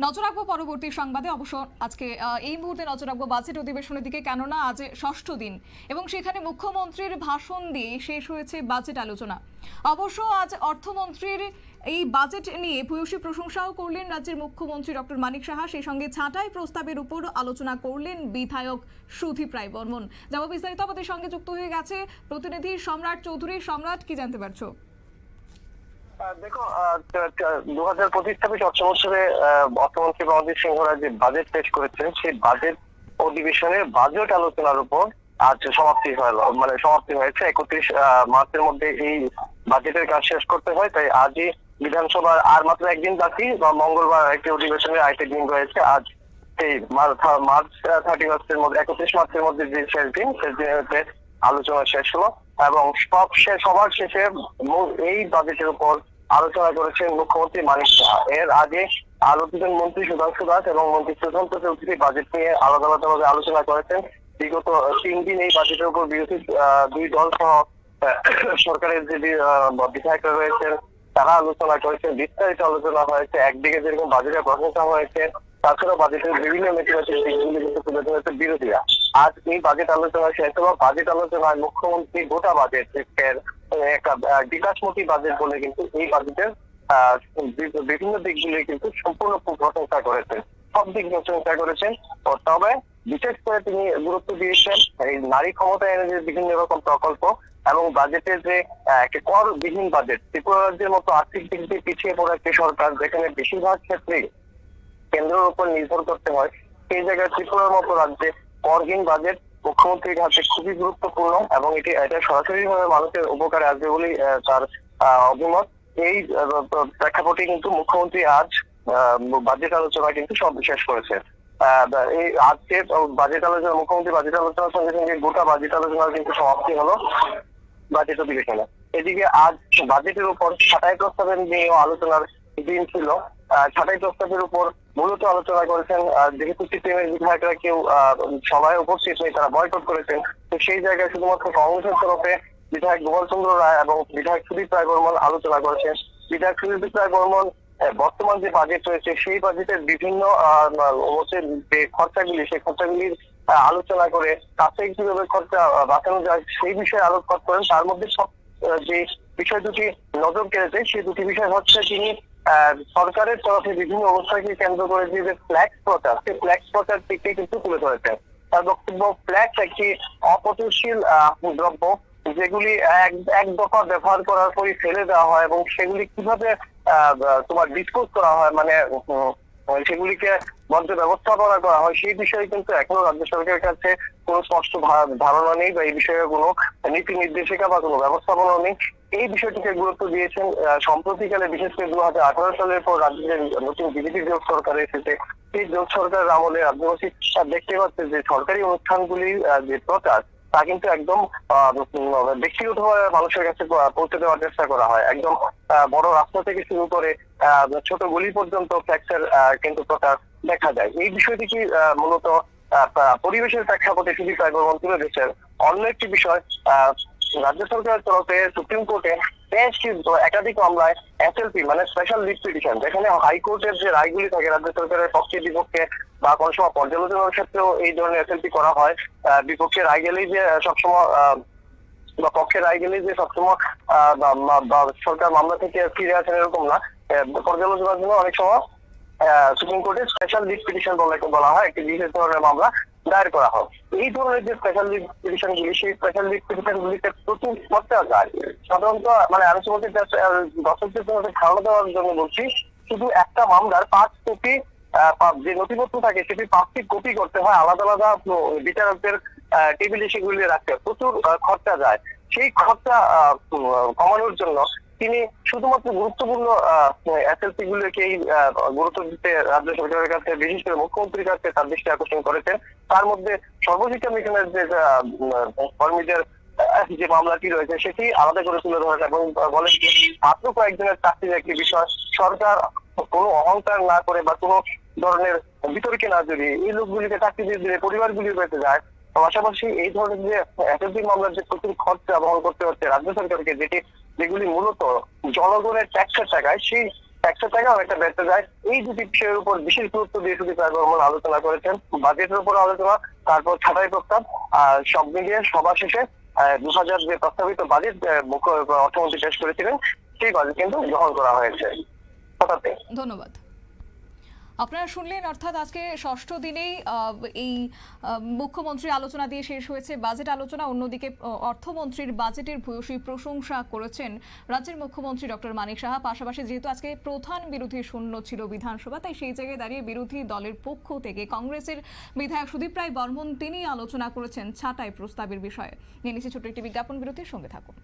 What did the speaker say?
নজর রাখবো পরবর্তী সংবাদে। অবশ্য আজকে এই মুহূর্তে নজর রাখবো বাজেট অধিবেশনের দিকে, কেননা আজ ষষ্ঠ দিন এবং সেখানে মুখ্যমন্ত্রীর ভাষণ দিয়ে শেষ হয়েছে বাজেট আলোচনা। অবশ্য আজ অর্থমন্ত্রীর এই বাজেট নিয়ে ভূয়সী প্রশংসাও করলেন রাজ্যের মুখ্যমন্ত্রী ডক্টর মানিক সাহা। সেই সঙ্গে ছাঁটাই প্রস্তাবের উপর আলোচনা করলেন বিধায়ক সুদীপ রায় বর্মন। যাবো বিস্তারিত আমাদের সঙ্গে যুক্ত হয়ে গেছে প্রতিনিধি সম্রাট চৌধুরী। সম্রাট, কি জানতে পারছো? দেখো, 2025-26 অর্থ বছরে অর্থমন্ত্রী প্রণজিৎ সিংহরা যে বাজেট পেশ করেছেন, সেই বাজেট অধিবেশনের বাজেট আলোচনার উপর আজ সমাপ্তি হয়েছে। 31 মার্চের মধ্যে এই বাজেটের কাজ শেষ করতে হয়, তাই আজই বিধানসভার আর মাত্র একদিন বাকি, মঙ্গলবার একটি অধিবেশনের আরেকটি দিন রয়েছে। আজ এই মার্চ 31 মার্চের মধ্যে যে শেষ দিনে আলোচনা শেষ হলো এবং সবার শেষে এই বাজেটের উপর আলোচনা করেছেন মুখ্যমন্ত্রী মানিক সাহা। এর আগে আরো দুজন মন্ত্রী সুধাংশু দাস এবং মন্ত্রী সুশান্ত চৌধুরী বাজেট নিয়ে আলাদা আলাদাভাবে আলোচনা করেছেন। বিগত 3 দিন এই বাজেটের উপর বিরোধী দুই দল সহ সরকারের যে বিধায়করা রয়েছেন তারা আলোচনা করেছেন, বিস্তারিত আলোচনা হয়েছে। একদিকে যেরকম বাজেটের প্রশংসা হয়েছে, তাছাড়া বাজেটের বিভিন্ন নেতিবাচক দিকগুলি কিন্তু তুলে ধরেছে বিরোধীরা। আজ এই বাজেট আলোচনা শেষ হলো। বাজেট আলোচনায় মুখ্যমন্ত্রী গোটা বাজেট একটা বিকাশমুখী বাজেট বলে কিন্তু এই বাজেটের বিভিন্ন দিকগুলি কিন্তু সম্পূর্ণ প্রশংসা করেছেন, সব দিক প্রশংসা করেছেন। তবে বিশেষ করে তিনি গুরুত্ব দিয়েছেন এই নারী ক্ষমতায়নের যে বিভিন্ন রকম প্রকল্প এবং বাজেটের যে একটা করবিহীন বাজেট। ত্রিপুরা রাজ্যের মতো আর্থিক দিক দিয়ে পিছিয়ে পড়া একটি সরকার, যেখানে বেশিরভাগ ক্ষেত্রে কেন্দ্রের উপর নির্ভর করতে হয়, সেই জায়গায় ত্রিপুরার মতো রাজ্যে করহীন বাজেট মুখ্যমন্ত্রীর কাছে খুবই গুরুত্বপূর্ণ এবং এটা সরাসরি ভাবে মানুষের উপকারে আসবে বলে তার অভিমত। এই প্রেক্ষাপটে কিন্তু মুখ্যমন্ত্রী আজ বাজেট আলোচনা কিন্তু সব শেষ করেছে। এই আজকে মুখ্যমন্ত্রী বাজেট আলোচনার সঙ্গে সঙ্গে গোটা বাজেট আলোচনার কিন্তু সমাপ্তি হলো বাজেট অধিবেশনে। এদিকে আজ বাজেটের উপর ছাঁটাই প্রস্তাবের নিয়ে আলোচনার দিন ছিল। ছাঁটাই প্রস্তাবের উপর মূলত আলোচনা করেছেন, যেহেতু সিপিএমের বিধায়করা কেউ সভায় উপস্থিত নেই, তারা বয়কট করেছেন। তো সেই জায়গায় শুধুমাত্র কংগ্রেসের তরফে বিধায়ক গোপাল চন্দ্র রায় এবং বিধায়ক সুদীপ রায় বর্মন আলোচনা করেছেন। বিধায়ক সুদীপ রায় বর্মন বর্তমান যে বাজেট রয়েছে সেই বাজেটের বিভিন্ন যে খরচাগুলি, সেই খরচাগুলির আলোচনা করে তাতে কিভাবে খরচা বাঁচানো যায় সেই বিষয়ে আলোকপাত করেন। তার মধ্যে সব যে বিষয় দুটি নজর কেড়েছে সেই দুটি বিষয় হচ্ছে, তিনি সরকারের তরফে বিভিন্ন অবস্থাকে কেন্দ্র করে যে ফ্ল্যাক্স প্রচার, সেই ফ্ল্যাক্স প্রচার দিকটি কিন্তু তুলে ধরেছেন। তার বক্তব্য, ফ্ল্যাক্স একটি অপচয়শীল দ্রব্য, যেগুলি এক দফা ব্যবহার করার পরই ফেলে দেওয়া হয় এবং সেগুলি কিভাবে তোমার ডিসপোজ করা হয়, মানে সেগুলিকে বর্জ্য ব্যবস্থাপনা করা হয়, সেই বিষয়ে কিন্তু এখনো রাজ্য সরকারের কাছে কোনো স্পষ্ট ধারণা নেই বা এই বিষয়ে কোনো নীতি নির্দেশিকা বা কোনো ব্যবস্থাপনা নেই। এই বিষয়টিকে গুরুত্ব দিয়েছেন। সম্প্রতিকালে বিশেষ করে 2018 সালের পর রাজ্যের নতুন বিজেপি জোট সরকার এসেছে। সেই জোট সরকারের আমলে রাজ্যবাসী দেখতে পাচ্ছে যে সরকারি অনুষ্ঠানগুলির যে প্রচার তা কিন্তু একদম ব্যক্তিগতভাবে মানুষের কাছে পৌঁছে দেওয়ার চেষ্টা করা হয়। একদম বড় রাস্তা থেকে শুরু করে ছোট গলি পর্যন্ত ফ্ল্যাক্সের কিন্তু প্রচার দেখা যায়। এই বিষয়টি কি মূলত পরিবেশের প্রেক্ষাপটে সুদীপ রায় বর্মন তুলে ধরেছেন। অন্য একটি বিষয়, রাজ্য সরকারের তরফে সুপ্রিম কোর্টে বেশ একাধিক মামলায় এসএলপি মানে স্পেশাল লিভ পিটিশন, যেখানে হাইকোর্টের যে রায়গুলি থাকে রাজ্য সরকারের পক্ষে বিপক্ষে বা কোনো সময় পর্যালোচনার ক্ষেত্রেও এই ধরনের এসএলপি করা হয়। বিপক্ষে রায় গেলেই যে সবসময় বা পক্ষে রায় গেলেই যে সবসময় সরকার মামলা থেকে ফিরে আসেন এরকম না। পর্যালোচনার জন্য অনেক সময় সুপ্রিম কোর্টে স্পেশাল লিভ পিটিশন বলা হয়, একটি বিশেষ ধরনের মামলা দায়ের করা হয়। এই ধরনের যে স্পেশাল লিভ পিটিশন গুলি, সেই স্পেশাল লিভ পিটিশন গুলিতে প্রচুর খরচা যায়। সাধারণত মানে আমি তোমাকে দর্শকদের ধারণা দেওয়ার জন্য বলছি, শুধু একটা মামলার 5 কপি যে নথিপত্র থাকে সেটি 5টি কপি করতে হয়, আলাদা আলাদা বিচারকদের টেবিলে সেগুলি রাখতে হয়, প্রচুর খরচা যায়। সেই খরচা কমানোর জন্য তিনি শুধুমাত্র গুরুত্বপূর্ণ এসএলপি গুলোকেই গুরুত্ব দিতে রাজ্য সরকারের কাছে, বিশেষ করে মুখ্যমন্ত্রীর কাছে তার দৃষ্টি আকর্ষণ করেছেন। তার মধ্যে সর্বশিক্ষা মিশনের যে কর্মীদের যে মামলাটি রয়েছে সেটি আলাদা করে তুলে ধরেন এবং বলেন যে মাত্র কয়েকজনের চাকরির একটি বিষয়, সরকার কোনো অহংকার না করে বা কোনো ধরনের বিতর্কে না জড়িয়ে এই লোকগুলিকে চাকরি দিয়ে দিলে পরিবারগুলি বেঁচে যায়। পাশাপাশি এই ধরনের যে এসএলপি মামলার যে প্রচুর খরচা বহন করতে হচ্ছে রাজ্য সরকারকে, যেগুলি মূলত জনগণের ট্যাক্সের টাকায়, সেই একটা টাকা অনেকটা ব্যর্থ যায়। এই দুটি বিষয়ের উপর বিশেষ গুরুত্ব দিয়ে সুদীপ রায় বর্মন আলোচনা করেছেন। বাজেটের উপর আলোচনা, তারপর ছাঁটাই প্রস্তাব, সব মিলিয়ে সভা শেষে 2000 যে প্রস্তাবিত বাজেট মুখ্য অর্থমন্ত্রী পেশ করেছিলেন, সেই বাজেট কিন্তু গ্রহণ করা হয়েছে। হঠাৎই। ধন্যবাদ। আপনারা শুনলেন, অর্থাৎ আজকে ষষ্ঠ দিনেই এই মুখ্যমন্ত্রী আলোচনা দিয়ে শেষ হয়েছে বাজেট আলোচনা। অন্যদিকে অর্থমন্ত্রীর বাজেটের ভূয়সী প্রশংসা করেছেন রাজ্যের মুখ্যমন্ত্রী ডক্টর মানিক সাহা। পাশাপাশি যেহেতু আজকে প্রধান বিরোধী শূন্য ছিল বিধানসভা, তাই সেই জায়গায় দাঁড়িয়ে বিরোধী দলের পক্ষ থেকে কংগ্রেসের বিধায়ক সুদীপ রায় বর্মন তিনি আলোচনা করেছেন ছাঁটাই প্রস্তাবের বিষয়ে। নিয়ে নিচ্ছি ছোট্ট একটি বিজ্ঞাপন বিরতির সঙ্গে থাকুন।